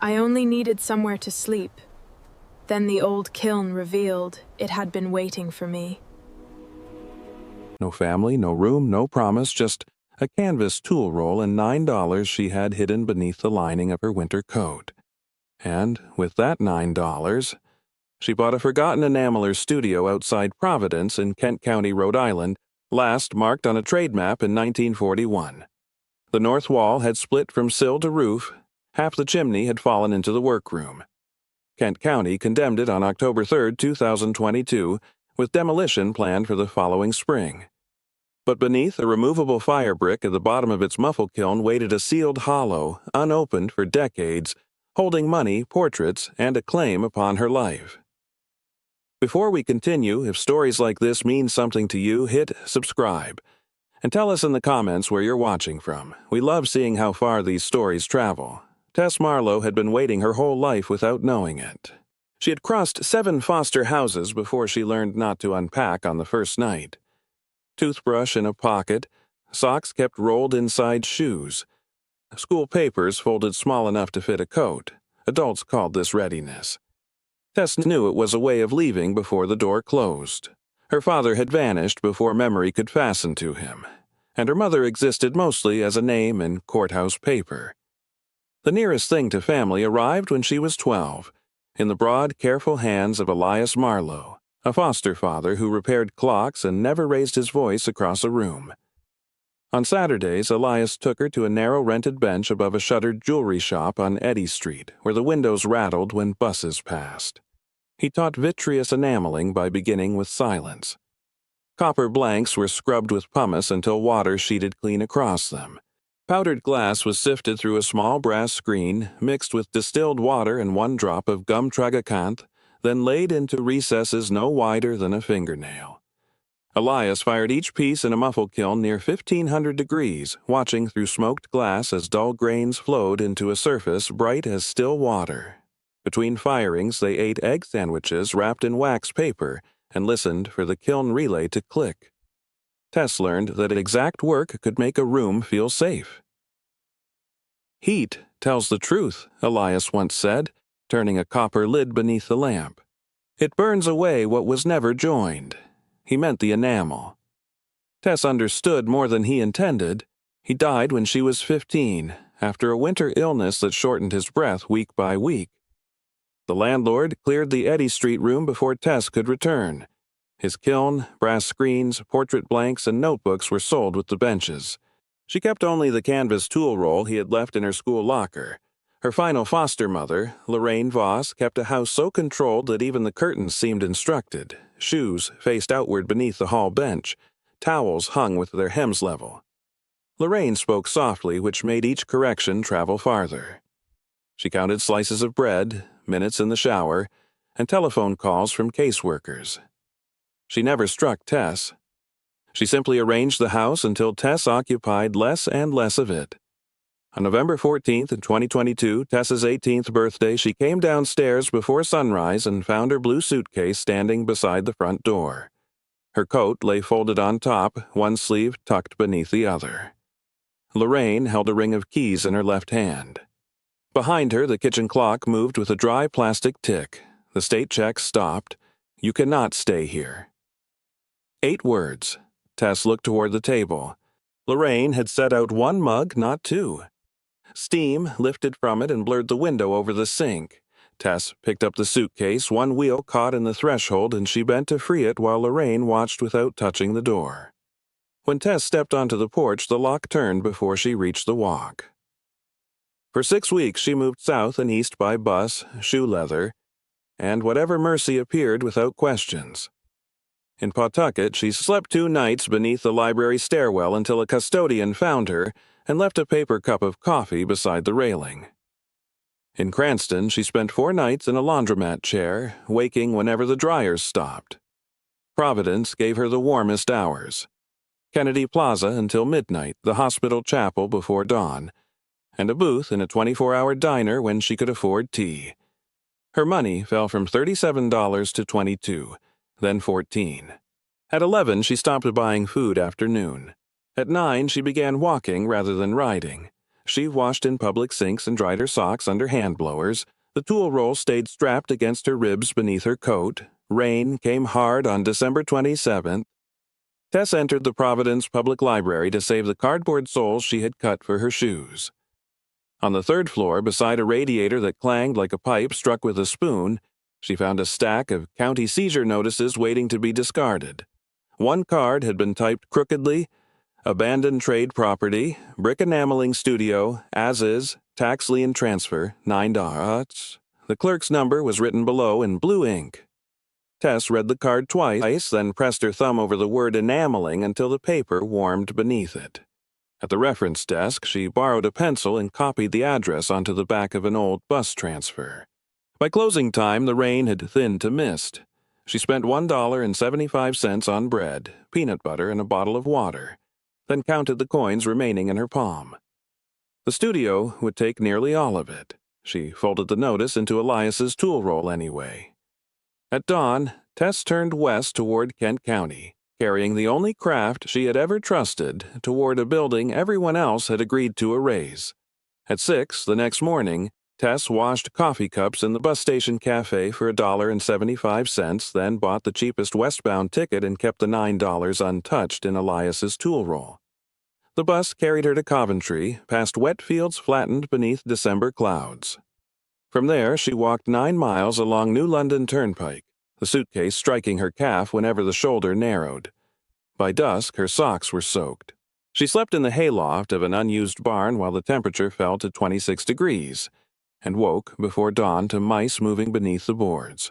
I only needed somewhere to sleep. Then the old kiln revealed it had been waiting for me. No family, no room, no promise, just a canvas tool roll and $9 she had hidden beneath the lining of her winter coat. And with that $9, she bought a forgotten enameler studio outside Providence in Kent County, Rhode Island, last marked on a trade map in 1941. The north wall had split from sill to roof, half the chimney had fallen into the workroom. Kent County condemned it on October 3, 2022, with demolition planned for the following spring. But beneath a removable firebrick at the bottom of its muffle kiln waited a sealed hollow, unopened for decades, holding money, portraits, and a claim upon her life. Before we continue, if stories like this mean something to you, hit subscribe. And tell us in the comments where you're watching from. We love seeing how far these stories travel. Tess Marlowe had been waiting her whole life without knowing it. She had crossed 7 foster houses before she learned not to unpack on the first night. Toothbrush in a pocket, socks kept rolled inside shoes, school papers folded small enough to fit a coat. Adults called this readiness. Tess knew it was a way of leaving before the door closed. Her father had vanished before memory could fasten to him, and her mother existed mostly as a name in courthouse paper. The nearest thing to family arrived when she was 12, in the broad, careful hands of Elias Marlowe, a foster father who repaired clocks and never raised his voice across a room. On Saturdays, Elias took her to a narrow rented bench above a shuttered jewelry shop on Eddy Street, where the windows rattled when buses passed. He taught vitreous enameling by beginning with silence. Copper blanks were scrubbed with pumice until water sheeted clean across them. Powdered glass was sifted through a small brass screen, mixed with distilled water and 1 drop of gum tragacanth, then laid into recesses no wider than a fingernail. Elias fired each piece in a muffle kiln near 1,500 degrees, watching through smoked glass as dull grains flowed into a surface bright as still water. Between firings, they ate egg sandwiches wrapped in wax paper and listened for the kiln relay to click. Tess learned that exact work could make a room feel safe. "Heat tells the truth," Elias once said, turning a copper lid beneath the lamp. "It burns away what was never joined." He meant the enamel. Tess understood more than he intended. He died when she was 15, after a winter illness that shortened his breath week by week. The landlord cleared the Eddy Street room before Tess could return. His kiln, brass screens, portrait blanks, and notebooks were sold with the benches. She kept only the canvas tool roll he had left in her school locker. Her final foster mother, Lorraine Voss, kept a house so controlled that even the curtains seemed instructed. Shoes faced outward beneath the hall bench. Towels hung with their hems level. Lorraine spoke softly, which made each correction travel farther. She counted slices of bread, minutes in the shower, and telephone calls from caseworkers. She never struck Tess. She simply arranged the house until Tess occupied less and less of it. On November 14th, 2022, Tess's 18th birthday, she came downstairs before sunrise and found her blue suitcase standing beside the front door. Her coat lay folded on top, one sleeve tucked beneath the other. Lorraine held a ring of keys in her left hand. Behind her, the kitchen clock moved with a dry plastic tick. The state check stopped. "You cannot stay here." 8 words. Tess looked toward the table. Lorraine had set out 1 mug, not 2. Steam lifted from it and blurred the window over the sink. Tess picked up the suitcase, 1 wheel caught in the threshold, and she bent to free it while Lorraine watched without touching the door. When Tess stepped onto the porch, the lock turned before she reached the walk. For 6 weeks she moved south and east by bus, shoe leather, and whatever mercy appeared without questions. In Pawtucket, she slept 2 nights beneath the library stairwell until a custodian found her and left a paper cup of coffee beside the railing. In Cranston, she spent 4 nights in a laundromat chair, waking whenever the dryers stopped. Providence gave her the warmest hours. Kennedy Plaza until midnight, the hospital chapel before dawn, and a booth in a 24-hour diner when she could afford tea. Her money fell from $37 to $22, then $14. At 11, she stopped buying food after noon. At 9, she began walking rather than riding. She washed in public sinks and dried her socks under hand blowers. The tool roll stayed strapped against her ribs beneath her coat. Rain came hard on December 27th. Tess entered the Providence Public Library to save the cardboard soles she had cut for her shoes. On the third floor, beside a radiator that clanged like a pipe struck with a spoon, she found a stack of county seizure notices waiting to be discarded. One card had been typed crookedly: abandoned trade property, brick enameling studio, as is, tax lien transfer, $9. The clerk's number was written below in blue ink. Tess read the card twice, then pressed her thumb over the word enameling until the paper warmed beneath it. At the reference desk, she borrowed a pencil and copied the address onto the back of an old bus transfer. By closing time, the rain had thinned to mist. She spent $1.75 on bread, peanut butter, and a bottle of water, then counted the coins remaining in her palm. The studio would take nearly all of it. She folded the notice into Elias's tool roll anyway. At dawn, Tess turned west toward Kent County, carrying the only craft she had ever trusted toward a building everyone else had agreed to erase. At 6 the next morning, Tess washed coffee cups in the bus station cafe for $1.75, then bought the cheapest westbound ticket and kept the $9 untouched in Elias's tool roll. The bus carried her to Coventry, past wet fields flattened beneath December clouds. From there, she walked 9 miles along New London Turnpike, the suitcase striking her calf whenever the shoulder narrowed. By dusk, her socks were soaked. She slept in the hayloft of an unused barn while the temperature fell to 26 degrees, and woke before dawn to mice moving beneath the boards.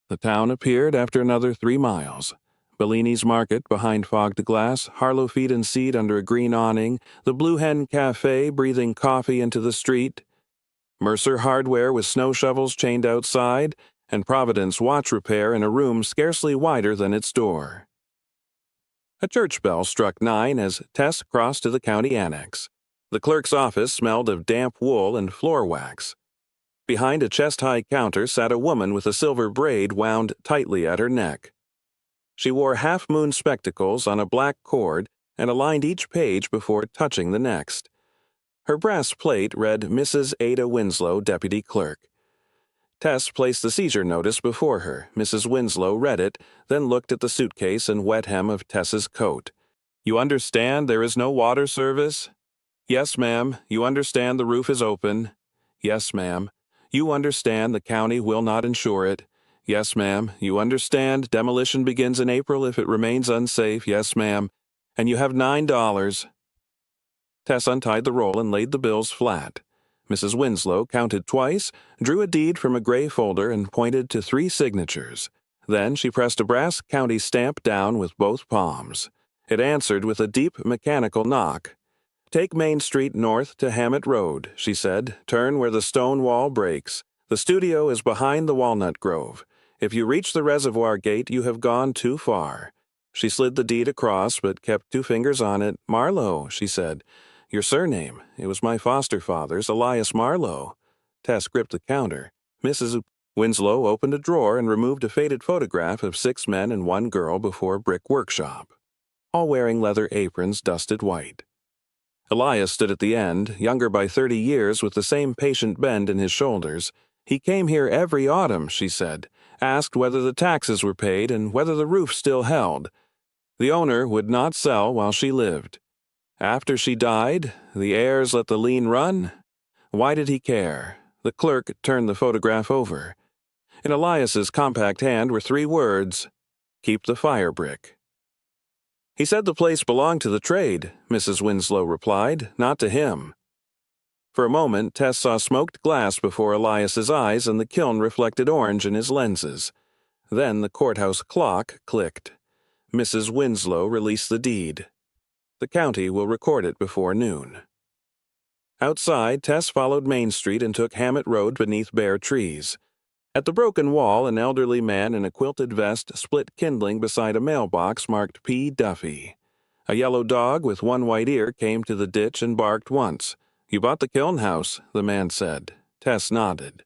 The town appeared after another 3 miles. Bellini's Market behind fogged glass, Harlow Feed and Seed under a green awning, the Blue Hen Cafe breathing coffee into the street, Mercer Hardware with snow shovels chained outside, and Providence Watch Repair in a room scarcely wider than its door. A church bell struck 9 as Tess crossed to the county annex. The clerk's office smelled of damp wool and floor wax. Behind a chest-high counter sat a woman with a silver braid wound tightly at her neck. She wore half-moon spectacles on a black cord and aligned each page before touching the next. Her brass plate read Mrs. Ada Winslow, Deputy Clerk. Tess placed the seizure notice before her. Mrs. Winslow read it, then looked at the suitcase and wet hem of Tess's coat. "You understand there is no water service?" "Yes, ma'am. You understand the roof is open?" "Yes, ma'am." "You understand the county will not insure it?" "Yes, ma'am." "You understand demolition begins in April if it remains unsafe?" "Yes, ma'am." "And you have $9. Tess untied the roll and laid the bills flat. Mrs. Winslow counted twice, drew a deed from a gray folder, and pointed to 3 signatures. Then she pressed a brass county stamp down with both palms. It answered with a deep mechanical knock. "Take Main Street north to Hammett Road," she said. "Turn where the stone wall breaks. The studio is behind the walnut grove. If you reach the reservoir gate, you have gone too far." She slid the deed across, but kept 2 fingers on it. "Marlowe," she said. "Your surname. It was my foster father's, Elias Marlowe." Tess gripped the counter. Mrs. Winslow opened a drawer and removed a faded photograph of 6 men and 1 girl before a brick workshop, all wearing leather aprons dusted white. Elias stood at the end, younger by 30 years, with the same patient bend in his shoulders. "He came here every autumn," she said, "asked whether the taxes were paid and whether the roof still held. The owner would not sell while she lived. After she died, the heirs let the lien run. Why did he care?" The clerk turned the photograph over. In Elias's compact hand were 3 words: "Keep the Firebrick." "He said the place belonged to the trade," Mrs. Winslow replied, "not to him." For a moment, Tess saw smoked glass before Elias's eyes and the kiln reflected orange in his lenses. Then the courthouse clock clicked. Mrs. Winslow released the deed. The county will record it before noon. Outside, Tess followed Main Street and took Hammett Road beneath bare trees. At the broken wall, an elderly man in a quilted vest split kindling beside a mailbox marked P. Duffy. A yellow dog with 1 white ear came to the ditch and barked once. "You bought the kiln house," the man said. Tess nodded.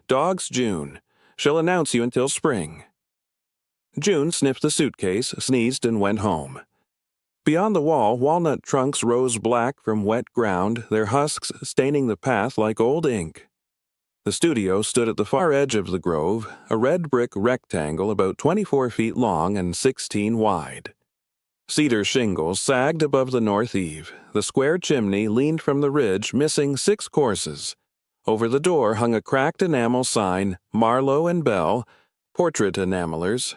"Dog's June. She'll announce you until spring." June sniffed the suitcase, sneezed, and went home. Beyond the wall, walnut trunks rose black from wet ground, their husks staining the path like old ink. The studio stood at the far edge of the grove, a red brick rectangle about 24 feet long and 16 wide. Cedar shingles sagged above the north eave. The square chimney leaned from the ridge, missing 6 courses. Over the door hung a cracked enamel sign, Marlowe and Bell, portrait enamelers.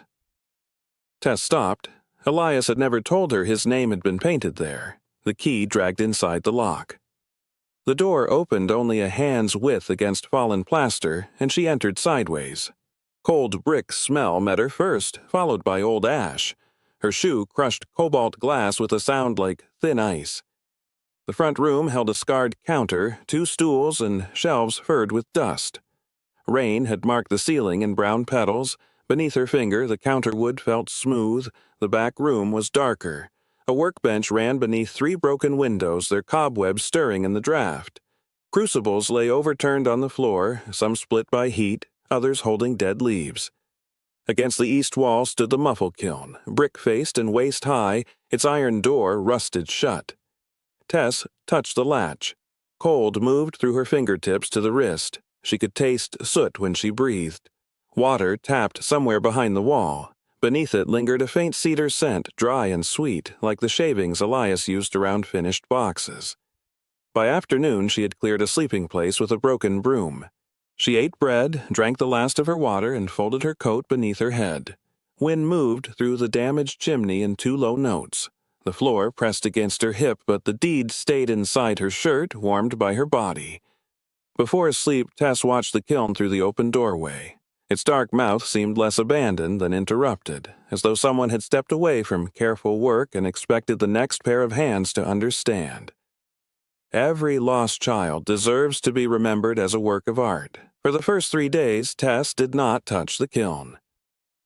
Tess stopped. Elias had never told her his name had been painted there. The key dragged inside the lock. The door opened only a hand's width against fallen plaster, and she entered sideways. Cold brick smell met her first, followed by old ash. Her shoe crushed cobalt glass with a sound like thin ice. The front room held a scarred counter, 2 stools, and shelves furred with dust. Rain had marked the ceiling in brown petals. Beneath her finger, the counterwood felt smooth. The back room was darker. A workbench ran beneath 3 broken windows, their cobwebs stirring in the draft. Crucibles lay overturned on the floor, some split by heat, others holding dead leaves. Against the east wall stood the muffle kiln, brick-faced and waist-high, its iron door rusted shut. Tess touched the latch. Cold moved through her fingertips to the wrist. She could taste soot when she breathed. Water tapped somewhere behind the wall. Beneath it lingered a faint cedar scent, dry and sweet, like the shavings Elias used around finished boxes. By afternoon, she had cleared a sleeping place with a broken broom. She ate bread, drank the last of her water, and folded her coat beneath her head. Wind moved through the damaged chimney in 2 low notes. The floor pressed against her hip, but the deed stayed inside her shirt, warmed by her body. Before sleep, Tess watched the kiln through the open doorway. Its dark mouth seemed less abandoned than interrupted, as though someone had stepped away from careful work and expected the next pair of hands to understand. Every lost child deserves to be remembered as a work of art. For the first 3 days, Tess did not touch the kiln.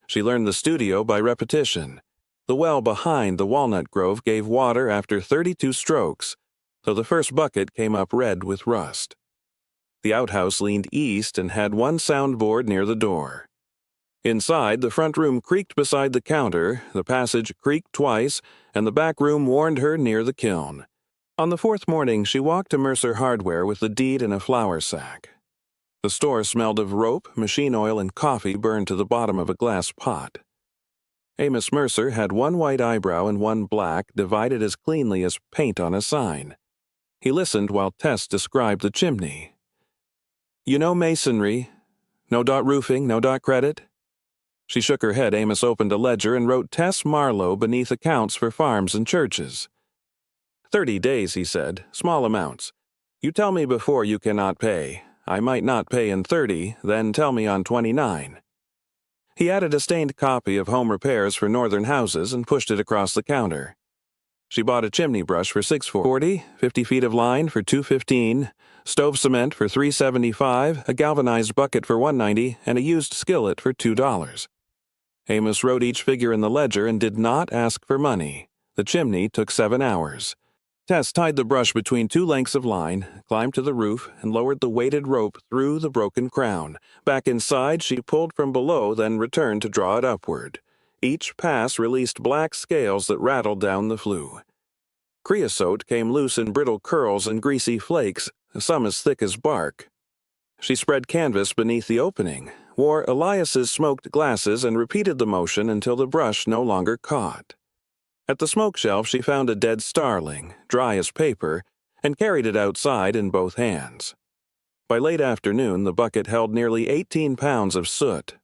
She learned the studio by repetition. The well behind the walnut grove gave water after 32 strokes, though the first bucket came up red with rust. The outhouse leaned east and had 1 soundboard near the door. Inside, the front room creaked beside the counter, the passage creaked twice, and the back room warned her near the kiln. On the 4th morning, she walked to Mercer Hardware with the deed in a flour sack. The store smelled of rope, machine oil, and coffee burned to the bottom of a glass pot. Amos Mercer had 1 white eyebrow and 1 black, divided as cleanly as paint on a sign. He listened while Tess described the chimney. "You know masonry? No dot roofing, no dot credit?" She shook her head. Amos opened a ledger and wrote Tess Marlowe beneath accounts for farms and churches. 30 days, he said, small amounts. You tell me before you cannot pay. I might not pay in 30, then tell me on 29. He added a stained copy of Home Repairs for Northern Houses and pushed it across the counter. She bought a chimney brush for $6.40, 50 feet of line for $2.15, stove cement for $3.75, a galvanized bucket for $1.90, and a used skillet for $2. Amos wrote each figure in the ledger and did not ask for money. The chimney took 7 hours. Tess tied the brush between 2 lengths of line, climbed to the roof, and lowered the weighted rope through the broken crown. Back inside, she pulled from below, then returned to draw it upward. Each pass released black scales that rattled down the flue. Creosote came loose in brittle curls and greasy flakes, some as thick as bark. She spread canvas beneath the opening, wore Elias's smoked glasses, and repeated the motion until the brush no longer caught. At the smoke shelf, she found a dead starling, dry as paper, and carried it outside in both hands. By late afternoon, the bucket held nearly 18 pounds of soot.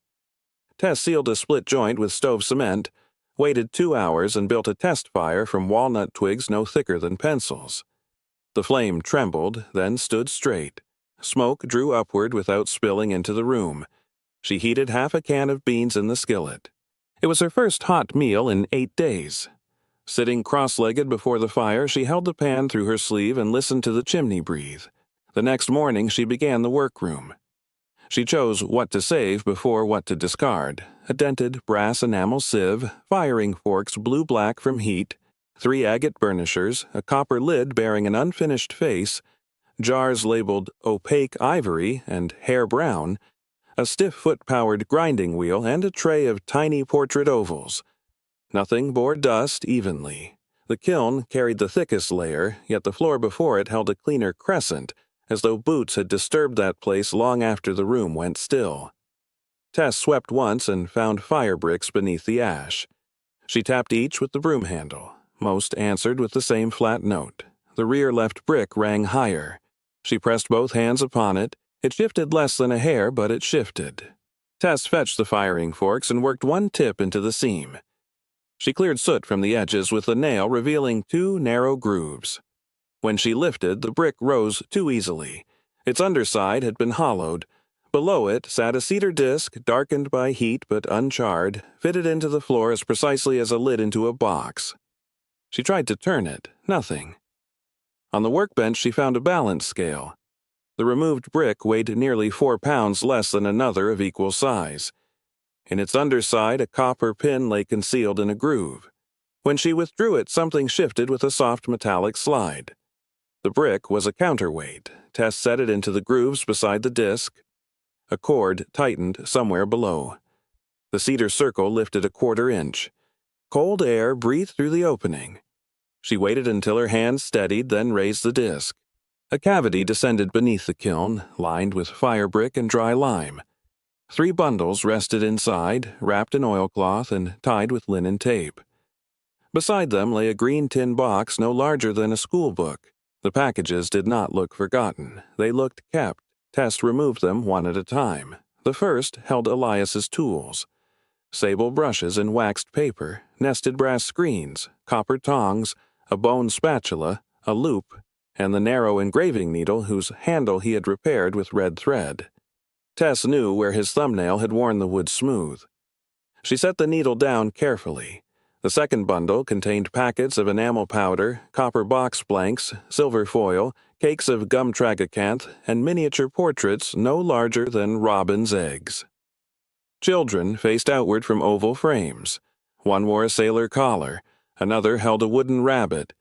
Tess sealed a split joint with stove cement, waited 2 hours, and built a test fire from walnut twigs no thicker than pencils. The flame trembled, then stood straight. Smoke drew upward without spilling into the room. She heated half a can of beans in the skillet. It was her first hot meal in 8 days. Sitting cross-legged before the fire, she held the pan through her sleeve and listened to the chimney breathe. The next morning, she began the workroom. She chose what to save before what to discard: a dented brass enamel sieve, firing forks blue-black from heat, 3 agate burnishers, a copper lid bearing an unfinished face, jars labeled opaque ivory and hair brown, a stiff foot-powered grinding wheel, and a tray of tiny portrait ovals. Nothing bore dust evenly. The kiln carried the thickest layer, yet the floor before it held a cleaner crescent, as though boots had disturbed that place long after the room went still. Tess swept once and found firebricks beneath the ash. She tapped each with the broom handle. Most answered with the same flat note. The rear left brick rang higher. She pressed both hands upon it. It shifted less than a hair, but it shifted. Tess fetched the firing forks and worked one tip into the seam. She cleared soot from the edges with a nail, revealing 2 narrow grooves. When she lifted, the brick rose too easily. Its underside had been hollowed. Below it sat a cedar disc, darkened by heat but uncharred, fitted into the floor as precisely as a lid into a box. She tried to turn it. Nothing. On the workbench she found a balance scale. The removed brick weighed nearly 4 pounds less than another of equal size. In its underside, a copper pin lay concealed in a groove. When she withdrew it, something shifted with a soft metallic slide. The brick was a counterweight. Tess set it into the grooves beside the disc. A cord tightened somewhere below. The cedar circle lifted a 1/4 inch. Cold air breathed through the opening. She waited until her hands steadied, then raised the disc. A cavity descended beneath the kiln, lined with firebrick and dry lime. 3 bundles rested inside, wrapped in oilcloth and tied with linen tape. Beside them lay a green tin box no larger than a schoolbook. The packages did not look forgotten. They looked kept. Tess removed them one at a time. The first held Elias's tools. Sable brushes in waxed paper, nested brass screens, copper tongs, a bone spatula, a loop, and the narrow engraving needle whose handle he had repaired with red thread. Tess knew where his thumbnail had worn the wood smooth. She set the needle down carefully. The second bundle contained packets of enamel powder, copper box blanks, silver foil, cakes of gum tragacanth, and miniature portraits no larger than robins' eggs. Children faced outward from oval frames. One wore a sailor collar, another held a wooden rabbit.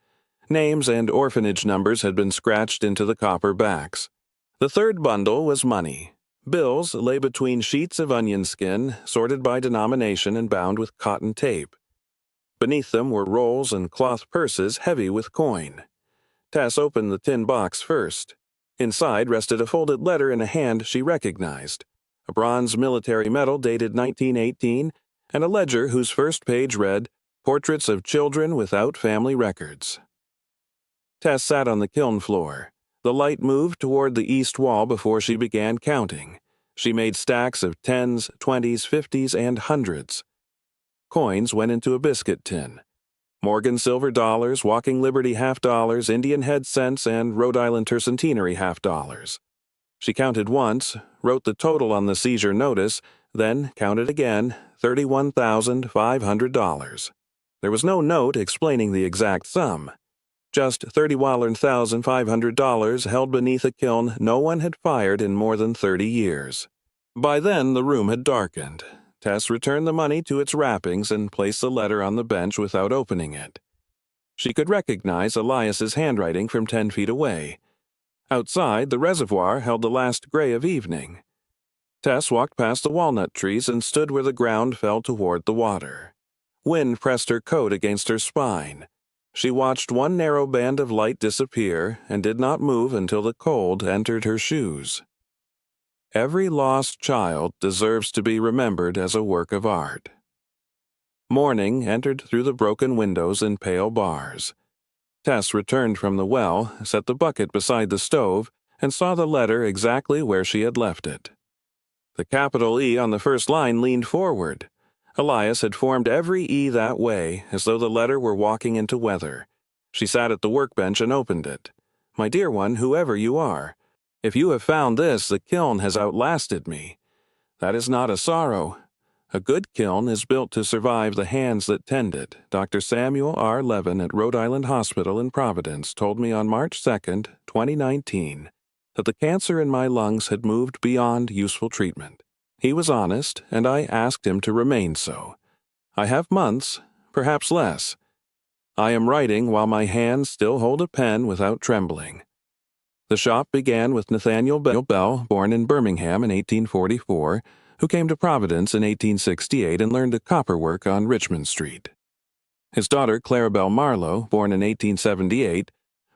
Names and orphanage numbers had been scratched into the copper backs. The third bundle was money. Bills lay between sheets of onion skin, sorted by denomination and bound with cotton tape. Beneath them were rolls and cloth purses heavy with coin. Tess opened the tin box first. Inside rested a folded letter in a hand she recognized, a bronze military medal dated 1918, and a ledger whose first page read, "Portraits of Children Without Family Records." Tess sat on the kiln floor. The light moved toward the east wall before she began counting. She made stacks of 10s, 20s, 50s, and hundreds. Coins went into a biscuit tin. Morgan silver dollars, Walking Liberty half-dollars, Indian head cents, and Rhode Island tercentenary half-dollars. She counted once, wrote the total on the seizure notice, then counted again, $31,500. There was no note explaining the exact sum. Just $31,500 held beneath a kiln no one had fired in more than 30 years. By then the room had darkened. Tess returned the money to its wrappings and placed the letter on the bench without opening it. She could recognize Elias's handwriting from 10 feet away. Outside, the reservoir held the last gray of evening. Tess walked past the walnut trees and stood where the ground fell toward the water. Wind pressed her coat against her spine. She watched one narrow band of light disappear and did not move until the cold entered her shoes. Every lost child deserves to be remembered as a work of art. Morning entered through the broken windows in pale bars. Tess returned from the well, set the bucket beside the stove, and saw the letter exactly where she had left it. The capital E on the first line leaned forward. Elias had formed every E that way, as though the letter were walking into weather. She sat at the workbench and opened it. "My dear one, whoever you are, if you have found this, the kiln has outlasted me. That is not a sorrow. A good kiln is built to survive the hands that tend it. Dr. Samuel R. Levin at Rhode Island Hospital in Providence told me on March 2nd, 2019, that the cancer in my lungs had moved beyond useful treatment. He was honest, and I asked him to remain so. I have months, perhaps less. I am writing while my hands still hold a pen without trembling." The shop began with Nathaniel Bell, born in Birmingham in 1844, who came to Providence in 1868 and learned copperwork on Richmond Street. His daughter, Clarabelle Marlowe, born in 1878,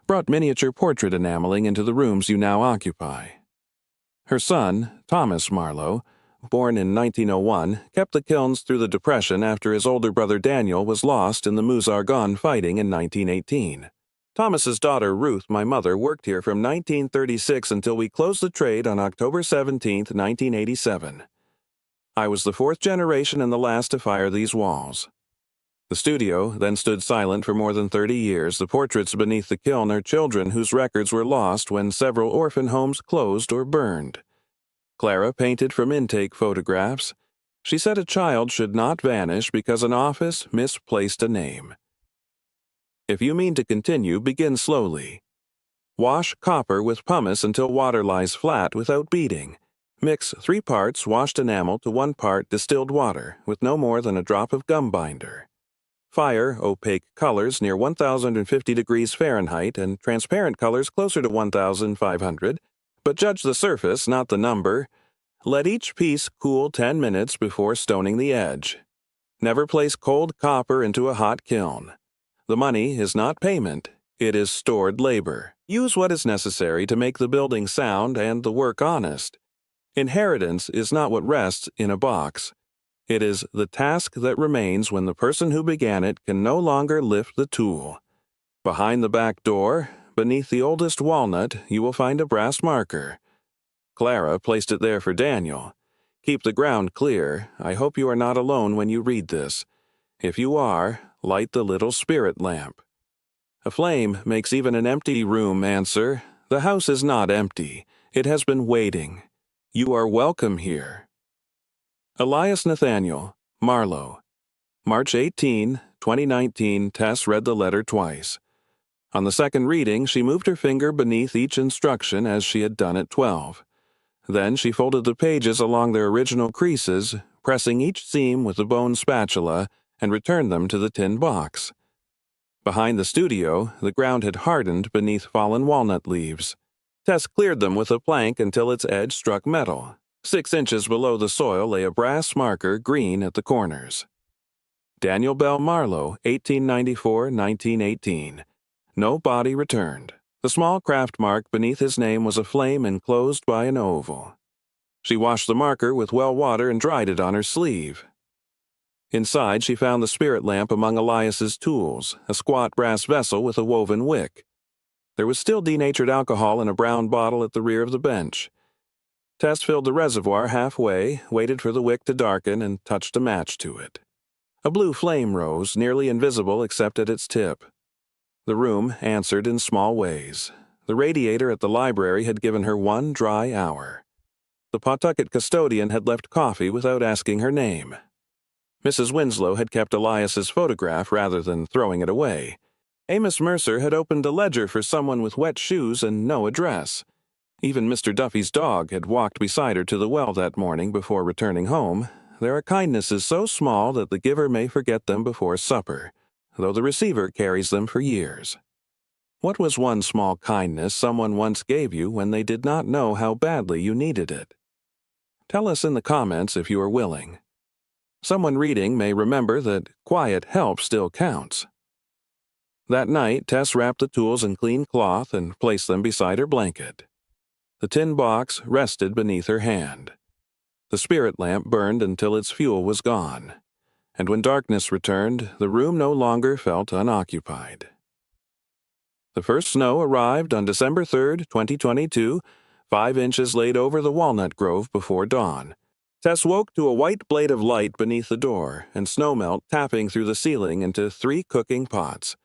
brought miniature portrait enameling into the rooms you now occupy. Her son, Thomas Marlowe, born in 1901, kept the kilns through the Depression after his older brother Daniel was lost in the Meuse-Argonne fighting in 1918. Thomas's daughter, Ruth, my mother, worked here from 1936 until we closed the trade on October 17, 1987. I was the fourth generation and the last to fire these walls. The studio then stood silent for more than 30 years. The portraits beneath the kiln are children whose records were lost when several orphan homes closed or burned. Clara painted from intake photographs. She said a child should not vanish because an office misplaced a name. If you mean to continue, begin slowly. Wash copper with pumice until water lies flat without beating. Mix 3 parts washed enamel to 1 part distilled water with no more than a drop of gum binder. Fire opaque colors near 1050 degrees Fahrenheit and transparent colors closer to 1500, but judge the surface, not the number. Let each piece cool 10 minutes before stoning the edge. Never place cold copper into a hot kiln. The money is not payment, it is stored labor. Use what is necessary to make the building sound and the work honest. Inheritance is not what rests in a box. It is the task that remains when the person who began it can no longer lift the tool. Behind the back door, beneath the oldest walnut, you will find a brass marker. Clara placed it there for Daniel. Keep the ground clear. I hope you are not alone when you read this. If you are, light the little spirit lamp. A flame makes even an empty room answer. The house is not empty. It has been waiting. You are welcome here. Elias Nathaniel Marlowe. March 18, 2019, Tess read the letter twice. On the second reading, she moved her finger beneath each instruction as she had done at 12. Then she folded the pages along their original creases, pressing each seam with a bone spatula, and returned them to the tin box. Behind the studio, the ground had hardened beneath fallen walnut leaves. Tess cleared them with a plank until its edge struck metal. 6 inches below the soil lay a brass marker, green at the corners. Daniel Bell Marlowe, 1894-1918. No body returned. The small craft mark beneath his name was a flame enclosed by an oval. She washed the marker with well water and dried it on her sleeve. Inside, she found the spirit lamp among Elias's tools, a squat brass vessel with a woven wick. There was still denatured alcohol in a brown bottle at the rear of the bench. Tess filled the reservoir halfway, waited for the wick to darken, and touched a match to it. A blue flame rose, nearly invisible except at its tip. The room answered in small ways. The radiator at the library had given her 1 dry hour. The Pawtucket custodian had left coffee without asking her name. Mrs. Winslow had kept Elias's photograph rather than throwing it away. Amos Mercer had opened a ledger for someone with wet shoes and no address. Even Mr. Duffy's dog had walked beside her to the well that morning before returning home. There are kindnesses so small that the giver may forget them before supper, though the receiver carries them for years. What was one small kindness someone once gave you when they did not know how badly you needed it? Tell us in the comments if you are willing. Someone reading may remember that quiet help still counts. That night, Tess wrapped the tools in clean cloth and placed them beside her blanket. The tin box rested beneath her hand. The spirit lamp burned until its fuel was gone, and when darkness returned, the room no longer felt unoccupied. The first snow arrived on December 3, 2022, 5 inches laid over the walnut grove before dawn. Tess woke to a white blade of light beneath the door and snowmelt tapping through the ceiling into 3 cooking pots.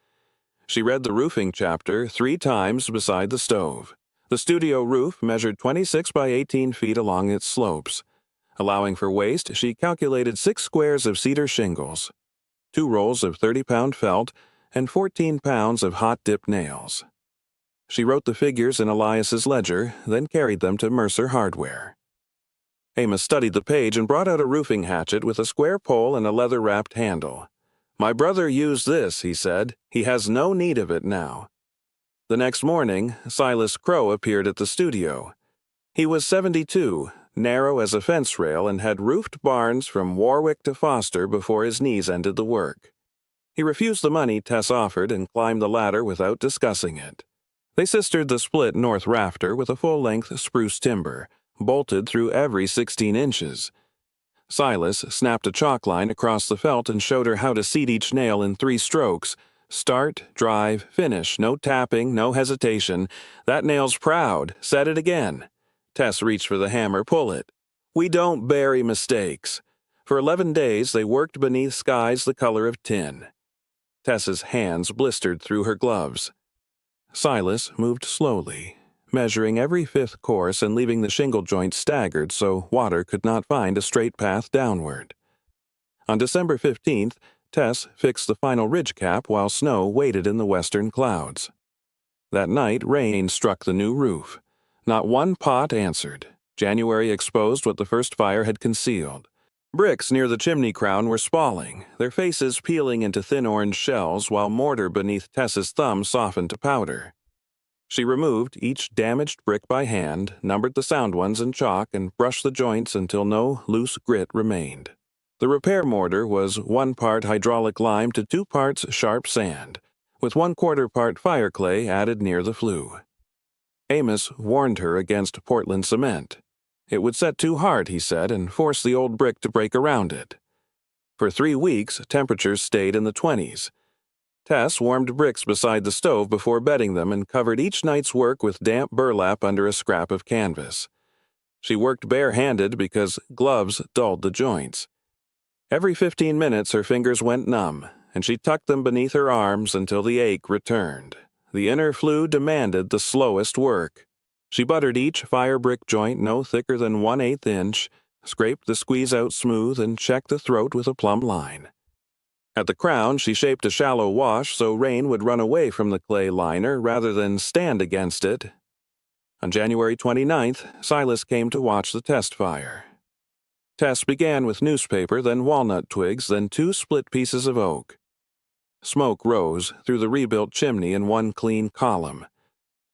She read the roofing chapter 3 times beside the stove. The studio roof measured 26 by 18 feet along its slopes. Allowing for waste, she calculated 6 squares of cedar shingles, 2 rolls of 30-pound felt, and 14 pounds of hot-dip nails. She wrote the figures in Elias's ledger, then carried them to Mercer Hardware. Amos studied the page and brought out a roofing hatchet with a square pole and a leather-wrapped handle. "My brother used this," he said. "He has no need of it now." The next morning, Silas Crow appeared at the studio. He was 72, narrow as a fence rail, and had roofed barns from Warwick to Foster before his knees ended the work. He refused the money Tess offered and climbed the ladder without discussing it. They sistered the split north rafter with a full-length spruce timber, bolted through every 16 inches. Silas snapped a chalk line across the felt and showed her how to seat each nail in 3 strokes. Start, drive, finish, no tapping, no hesitation. That nail's proud, set it again. Tess reached for the hammer, pull it. We don't bury mistakes. For 11 days they worked beneath skies the color of tin. Tess's hands blistered through her gloves. Silas moved slowly, measuring every 5th course and leaving the shingle joints staggered so water could not find a straight path downward. On December 15th, Tess fixed the final ridge cap while snow waited in the western clouds. That night, rain struck the new roof. Not one pot answered. January exposed what the first fire had concealed. Bricks near the chimney crown were spalling, their faces peeling into thin orange shells while mortar beneath Tess's thumb softened to powder. She removed each damaged brick by hand, numbered the sound ones in chalk, and brushed the joints until no loose grit remained. The repair mortar was 1 part hydraulic lime to 2 parts sharp sand, with 1/4 part fire clay added near the flue. Amos warned her against Portland cement. It would set too hard, he said, and force the old brick to break around it. For 3 weeks, temperatures stayed in the 20s. Tess warmed bricks beside the stove before bedding them and covered each night's work with damp burlap under a scrap of canvas. She worked bare-handed because gloves dulled the joints. Every 15 minutes her fingers went numb, and she tucked them beneath her arms until the ache returned. The inner flue demanded the slowest work. She buttered each firebrick joint no thicker than 1/8 inch, scraped the squeeze out smooth, and checked the throat with a plumb line. At the crown, she shaped a shallow wash so rain would run away from the clay liner rather than stand against it. On January 29th, Silas came to watch the test fire. Tess began with newspaper, then walnut twigs, then 2 split pieces of oak. Smoke rose through the rebuilt chimney in one clean column.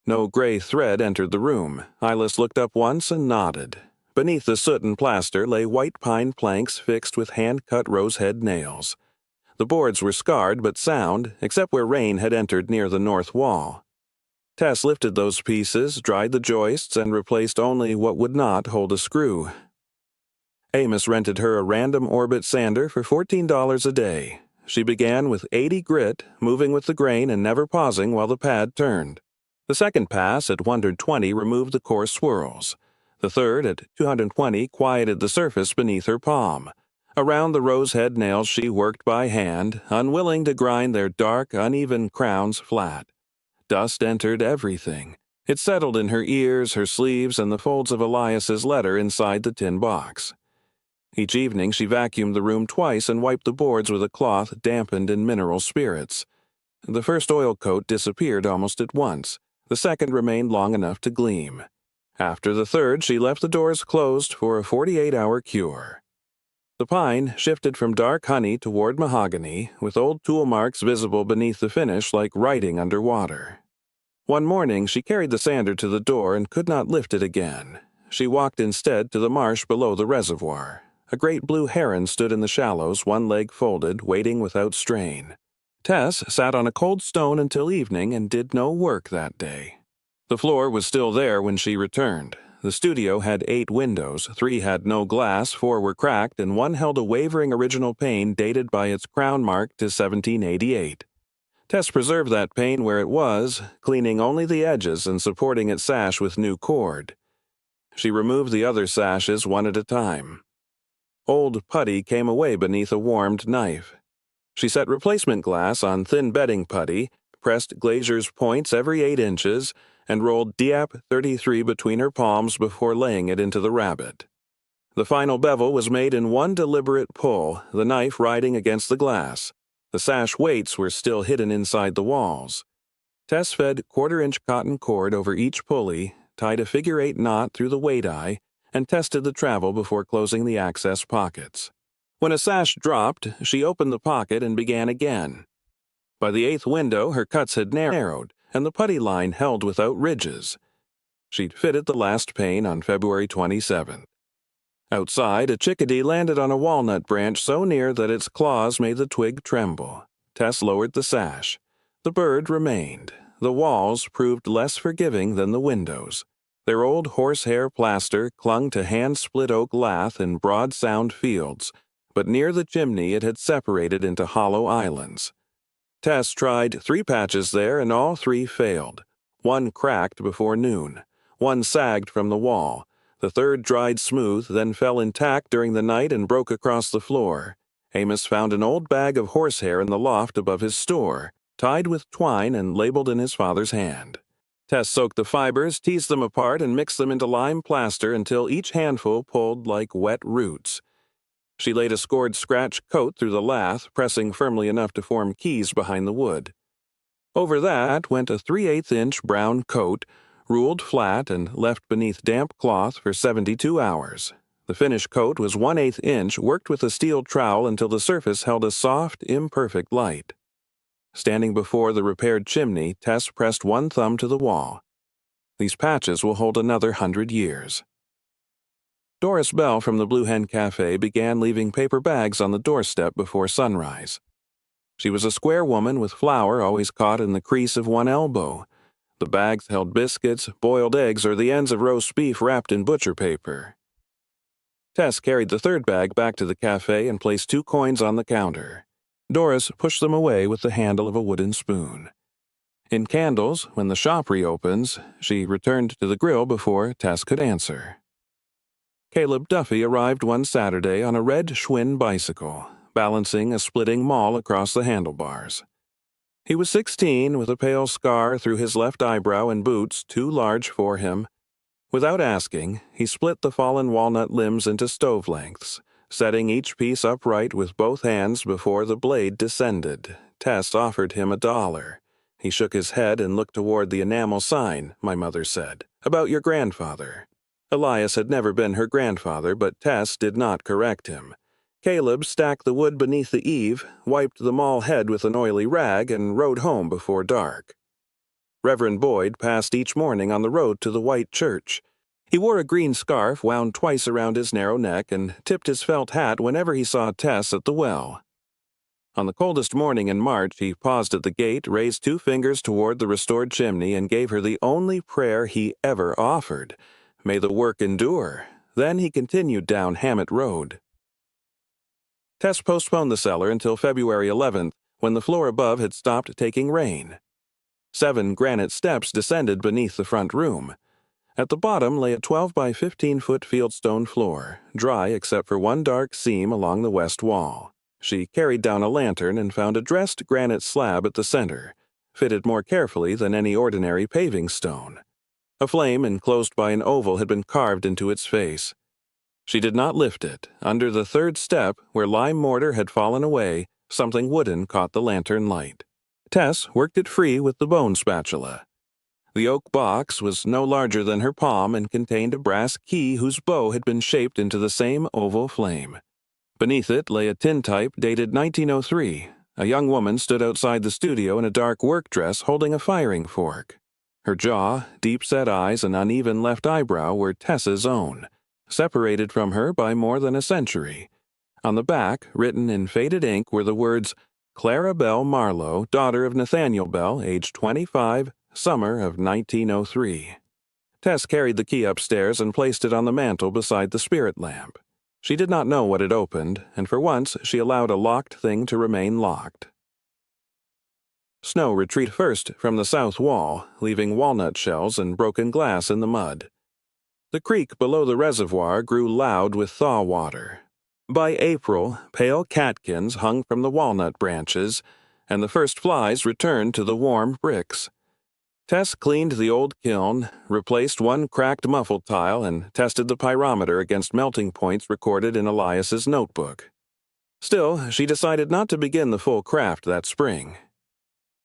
No gray thread entered the room. Silas looked up once and nodded. Beneath the soot and plaster lay white pine planks fixed with hand-cut rose-head nails. The boards were scarred but sound, except where rain had entered near the north wall. Tess lifted those pieces, dried the joists, and replaced only what would not hold a screw. Amos rented her a random orbit sander for $14 a day. She began with 80 grit, moving with the grain and never pausing while the pad turned. The second pass at 120 removed the coarse swirls. The third at 220 quieted the surface beneath her palm. Around the rose-head nails she worked by hand, unwilling to grind their dark, uneven crowns flat. Dust entered everything. It settled in her ears, her sleeves, and the folds of Elias's letter inside the tin box. Each evening she vacuumed the room twice and wiped the boards with a cloth dampened in mineral spirits. The first oil coat disappeared almost at once. The second remained long enough to gleam. After the third, she left the doors closed for a 48-hour cure. The pine shifted from dark honey toward mahogany, with old tool marks visible beneath the finish like writing under water. One morning she carried the sander to the door and could not lift it again. She walked instead to the marsh below the reservoir. A great blue heron stood in the shallows, one leg folded, waiting without strain. Tess sat on a cold stone until evening and did no work that day. The floor was still there when she returned. The studio had 8 windows, 3 had no glass, 4 were cracked, and 1 held a wavering original pane dated by its crown mark to 1788. Tess preserved that pane where it was, cleaning only the edges and supporting its sash with new cord. She removed the other sashes one at a time. Old putty came away beneath a warmed knife. She set replacement glass on thin bedding putty, pressed glazier's points every 8 inches, and rolled Diap 33 between her palms before laying it into the rabbet. The final bevel was made in one deliberate pull, the knife riding against the glass. The sash weights were still hidden inside the walls. Tess fed 1/4-inch cotton cord over each pulley, tied a figure-8 knot through the weight eye, and tested the travel before closing the access pockets. When a sash dropped, she opened the pocket and began again. By the 8th window, her cuts had narrowed, and the putty line held without ridges. She'd fitted the last pane on February 27th. Outside, a chickadee landed on a walnut branch so near that its claws made the twig tremble. Tess lowered the sash. The bird remained. The walls proved less forgiving than the windows. Their old horsehair plaster clung to hand-split oak lath in broad sound fields, but near the chimney it had separated into hollow islands. Tess tried 3 patches there, and all 3 failed. One cracked before noon. One sagged from the wall. The third dried smooth, then fell intact during the night and broke across the floor. Amos found an old bag of horsehair in the loft above his store, tied with twine and labeled in his father's hand. Tess soaked the fibers, teased them apart, and mixed them into lime plaster until each handful pulled like wet roots. She laid a scored scratch coat through the lath, pressing firmly enough to form keys behind the wood. Over that went a 3/8-inch brown coat, ruled flat and left beneath damp cloth for 72 hours. The finished coat was 1/8 inch, worked with a steel trowel until the surface held a soft, imperfect light. Standing before the repaired chimney, Tess pressed one thumb to the wall. These patches will hold another 100 years. Doris Bell from the Blue Hen Cafe began leaving paper bags on the doorstep before sunrise. She was a square woman with flour always caught in the crease of one elbow. The bags held biscuits, boiled eggs, or the ends of roast beef wrapped in butcher paper. Tess carried the third bag back to the cafe and placed 2 coins on the counter. Doris pushed them away with the handle of a wooden spoon. In candles, when the shop reopens, she returned to the grill before Tess could answer. Caleb Duffy arrived one Saturday on a red Schwinn bicycle, balancing a splitting maul across the handlebars. He was 16, with a pale scar through his left eyebrow and boots too large for him. Without asking, he split the fallen walnut limbs into stove lengths, setting each piece upright with both hands before the blade descended. Tess offered him $1. He shook his head and looked toward the enamel sign, my mother said, about your grandfather. Elias had never been her grandfather, but Tess did not correct him. Caleb stacked the wood beneath the eave, wiped the maul head with an oily rag, and rode home before dark. Reverend Boyd passed each morning on the road to the white church. He wore a green scarf wound twice around his narrow neck and tipped his felt hat whenever he saw Tess at the well. On the coldest morning in March, he paused at the gate, raised 2 fingers toward the restored chimney, and gave her the only prayer he ever offered. May the work endure. Then he continued down Hammett Road. Tess postponed the cellar until February 11th, when the floor above had stopped taking rain. 7 granite steps descended beneath the front room. At the bottom lay a 12 by 15-foot fieldstone floor, dry except for one dark seam along the west wall. She carried down a lantern and found a dressed granite slab at the center, fitted more carefully than any ordinary paving stone. A flame enclosed by an oval had been carved into its face. She did not lift it. Under the 3rd step, where lime mortar had fallen away, something wooden caught the lantern light. Tess worked it free with the bone spatula. The oak box was no larger than her palm and contained a brass key whose bow had been shaped into the same oval flame. Beneath it lay a tintype dated 1903. A young woman stood outside the studio in a dark work dress holding a firing fork. Her jaw, deep-set eyes, and uneven left eyebrow were Tess's own, separated from her by more than a century. On the back, written in faded ink, were the words, Clara Bell Marlowe, daughter of Nathaniel Bell, age 25, summer of 1903. Tess carried the key upstairs and placed it on the mantel beside the spirit lamp. She did not know what it opened, and for once she allowed a locked thing to remain locked. Snow retreated first from the south wall, leaving walnut shells and broken glass in the mud. The creek below the reservoir grew loud with thaw water. By April, pale catkins hung from the walnut branches, and the first flies returned to the warm bricks. Tess cleaned the old kiln, replaced one cracked muffle tile, and tested the pyrometer against melting points recorded in Elias's notebook. Still, she decided not to begin the full craft that spring.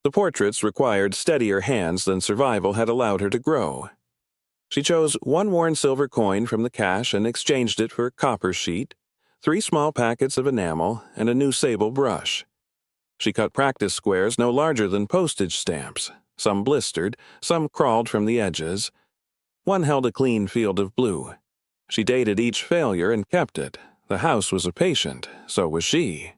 The portraits required steadier hands than survival had allowed her to grow. She chose one worn silver coin from the cache and exchanged it for a copper sheet, 3 small packets of enamel, and a new sable brush. She cut practice squares no larger than postage stamps. Some blistered, some crawled from the edges. One held a clean field of blue. She dated each failure and kept it. The house was a patient, so was she.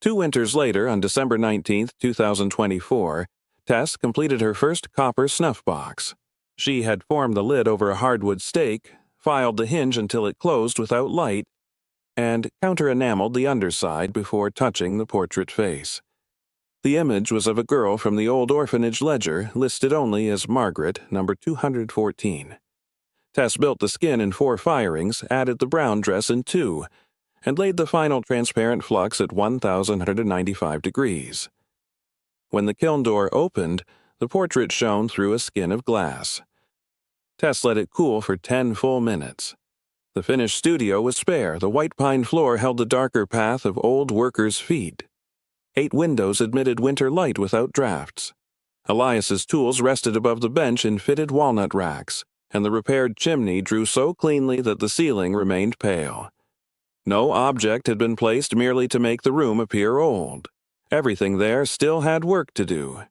2 winters later, on December 19, 2024, Tess completed her first copper snuff box. She had formed the lid over a hardwood stake, filed the hinge until it closed without light, and counter-enameled the underside before touching the portrait face. The image was of a girl from the old orphanage ledger, listed only as Margaret, number 214. Tess built the skin in 4 firings, added the brown dress in 2, and laid the final transparent flux at 1,195 degrees. When the kiln door opened, the portrait shone through a skin of glass. Tess let it cool for 10 full minutes. The finished studio was spare. The white pine floor held the darker path of old workers' feet. 8 windows admitted winter light without drafts. Elias's tools rested above the bench in fitted walnut racks, and the repaired chimney drew so cleanly that the ceiling remained pale. No object had been placed merely to make the room appear old. Everything there still had work to do.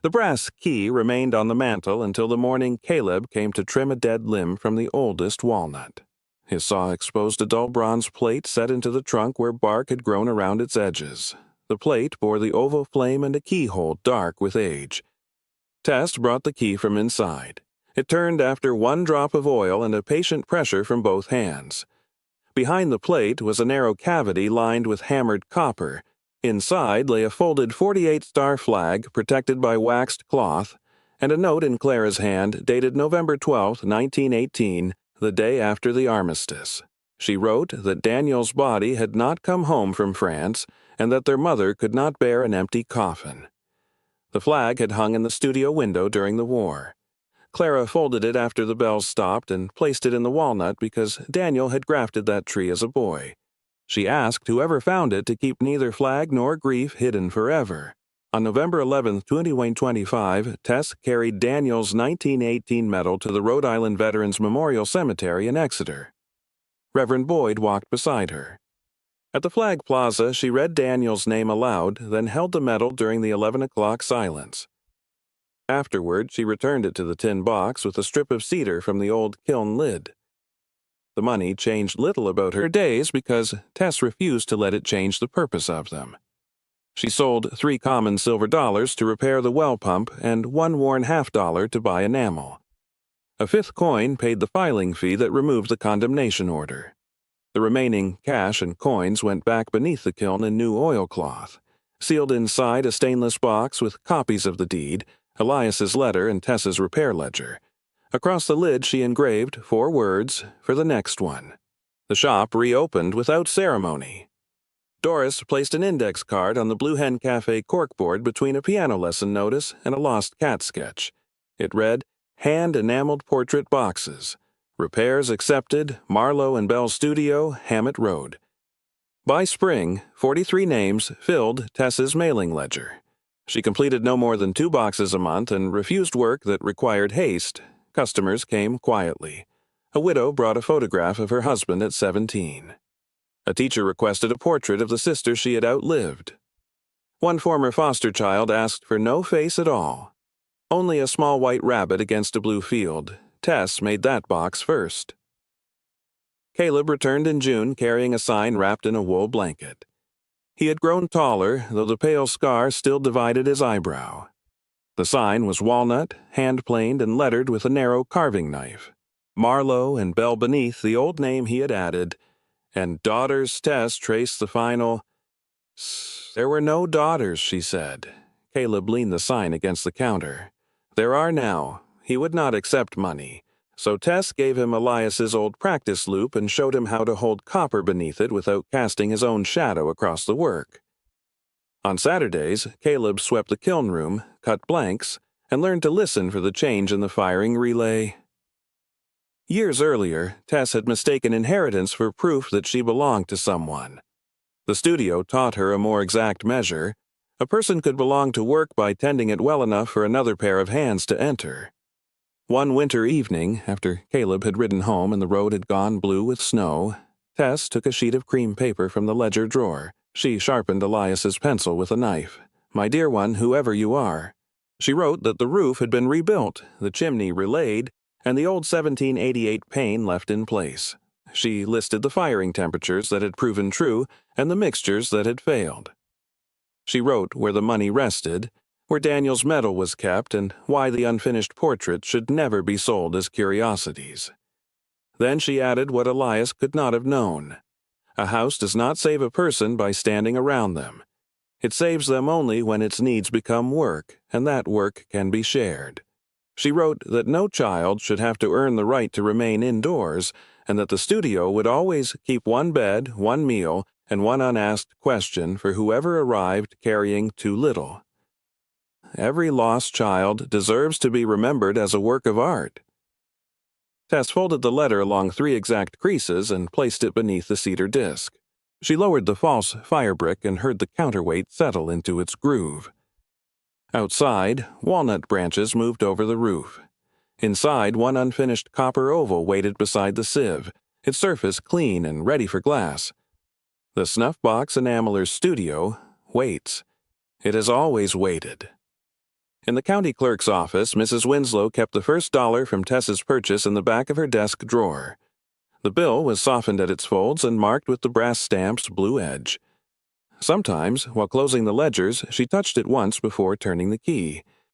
The brass key remained on the mantel until the morning Caleb came to trim a dead limb from the oldest walnut. His saw exposed a dull bronze plate set into the trunk where bark had grown around its edges. The plate bore the oval flame and a keyhole dark with age. Tess brought the key from inside. It turned after 1 drop of oil and a patient pressure from both hands. Behind the plate was a narrow cavity lined with hammered copper. Inside lay a folded 48-star flag protected by waxed cloth, and a note in Clara's hand dated November 12, 1918, the day after the armistice. She wrote that Daniel's body had not come home from France and that their mother could not bear an empty coffin. The flag had hung in the studio window during the war. Clara folded it after the bells stopped and placed it in the walnut because Daniel had grafted that tree as a boy. She asked whoever found it to keep neither flag nor grief hidden forever. On November 11, 2025, Tess carried Daniel's 1918 medal to the Rhode Island Veterans Memorial Cemetery in Exeter. Reverend Boyd walked beside her. At the Flag Plaza, she read Daniel's name aloud, then held the medal during the 11 o'clock silence. Afterward, she returned it to the tin box with a strip of cedar from the old kiln lid. The money changed little about her days because Tess refused to let it change the purpose of them. She sold 3 common silver dollars to repair the well pump and 1 worn half-dollar to buy enamel. A 5th coin paid the filing fee that removed the condemnation order. The remaining cash and coins went back beneath the kiln in new oilcloth. Sealed inside a stainless box with copies of the deed, Elias's letter and Tess's repair ledger. Across the lid she engraved 4 words for the next one. The shop reopened without ceremony. Doris placed an index card on the Blue Hen Cafe corkboard between a piano lesson notice and a lost cat sketch. It read, "Hand-enameled portrait boxes. Repairs accepted, Marlowe and Bell Studio, Hammett Road." By spring, 43 names filled Tess's mailing ledger. She completed no more than 2 boxes a month and refused work that required haste. Customers came quietly. A widow brought a photograph of her husband at 17. A teacher requested a portrait of the sister she had outlived. One former foster child asked for no face at all. Only a small white rabbit against a blue field. Tess made that box first. Caleb returned in June carrying a sign wrapped in a wool blanket. He had grown taller, though the pale scar still divided his eyebrow. The sign was walnut, hand-planed, and lettered with a narrow carving knife. Marlowe and Bell beneath the old name he had added, and daughters Tess traced the final. There were no daughters, she said. Caleb leaned the sign against the counter. There are now. He would not accept money, so Tess gave him Elias's old practice loop and showed him how to hold copper beneath it without casting his own shadow across the work. On Saturdays, Caleb swept the kiln room, cut blanks, and learned to listen for the change in the firing relay. Years earlier, Tess had mistaken inheritance for proof that she belonged to someone. The studio taught her a more exact measure. A person could belong to work by tending it well enough for another pair of hands to enter. One winter evening, after Caleb had ridden home and the road had gone blue with snow, Tess took a sheet of cream paper from the ledger drawer. She sharpened Elias's pencil with a knife. "My dear one, whoever you are." She wrote that the roof had been rebuilt, the chimney relaid, and the old 1788 pane left in place. She listed the firing temperatures that had proven true and the mixtures that had failed. She wrote where the money rested, where Daniel's medal was kept, and why the unfinished portrait should never be sold as curiosities. Then she added what Elias could not have known. A house does not save a person by standing around them. It saves them only when its needs become work, and that work can be shared. She wrote that no child should have to earn the right to remain indoors, and that the studio would always keep one bed, one meal, and one unasked question for whoever arrived carrying too little. Every lost child deserves to be remembered as a work of art. Tess folded the letter along 3 exact creases and placed it beneath the cedar disc. She lowered the false firebrick and heard the counterweight settle into its groove. Outside, walnut branches moved over the roof. Inside, one unfinished copper oval waited beside the sieve, its surface clean and ready for glass. The snuff-box enameler's studio waits. It has always waited. In the county clerk's office, Mrs. Winslow kept the first dollar from Tess's purchase in the back of her desk drawer. The bill was softened at its folds and marked with the brass stamp's blue edge. Sometimes, while closing the ledgers, she touched it once before turning the key.